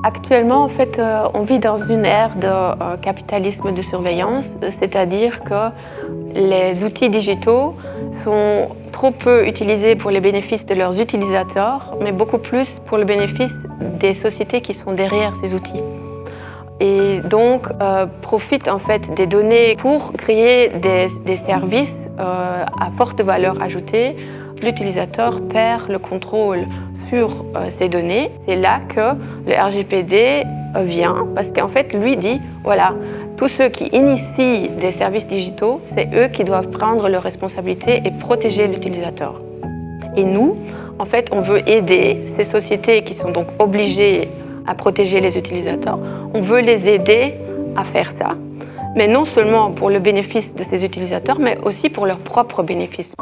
Actuellement, en fait, on vit dans une ère de capitalisme de surveillance, c'est-à-dire que les outils digitaux sont trop peu utilisés pour les bénéfices de leurs utilisateurs, mais beaucoup plus pour le bénéfice des sociétés qui sont derrière ces outils. Et donc, profitent en fait des données pour créer des services à forte valeur ajoutée. L'utilisateur perd le contrôle sur ces données. C'est là que le RGPD vient, parce qu'en fait, lui dit, voilà, tous ceux qui initient des services digitaux, c'est eux qui doivent prendre leurs responsabilités et protéger l'utilisateur. Et nous, en fait, on veut aider ces sociétés qui sont donc obligées à protéger les utilisateurs. On veut les aider à faire ça, mais non seulement pour le bénéfice de ces utilisateurs, mais aussi pour leur propre bénéfice.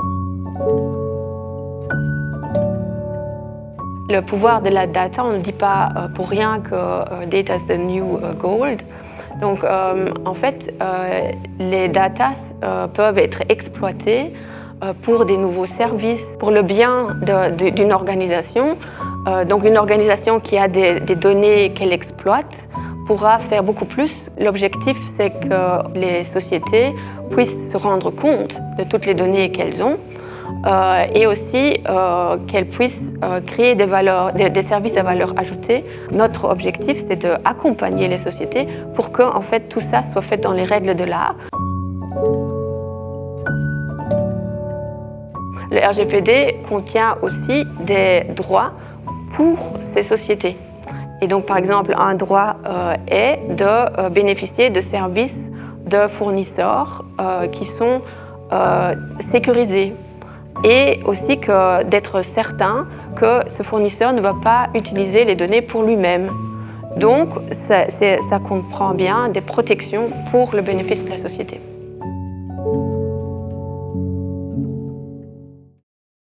Le pouvoir de la data, on ne dit pas pour rien que data is the new gold. Donc, en fait, les datas peuvent être exploitées pour des nouveaux services, pour le bien d'une organisation. Donc, une organisation qui a des données qu'elle exploite pourra faire beaucoup plus. L'objectif, c'est que les sociétés puissent se rendre compte de toutes les données qu'elles ont. Et aussi qu'elles puissent créer des services à valeur ajoutée. Notre objectif, c'est d'accompagner les sociétés pour que en fait, tout ça soit fait dans les règles de l'art. Le RGPD contient aussi des droits pour ces sociétés. Et donc, par exemple, un droit est de bénéficier de services de fournisseurs qui sont sécurisés. Et aussi d'être certain que ce fournisseur ne va pas utiliser les données pour lui-même. Donc, ça comprend bien des protections pour le bénéfice de la société.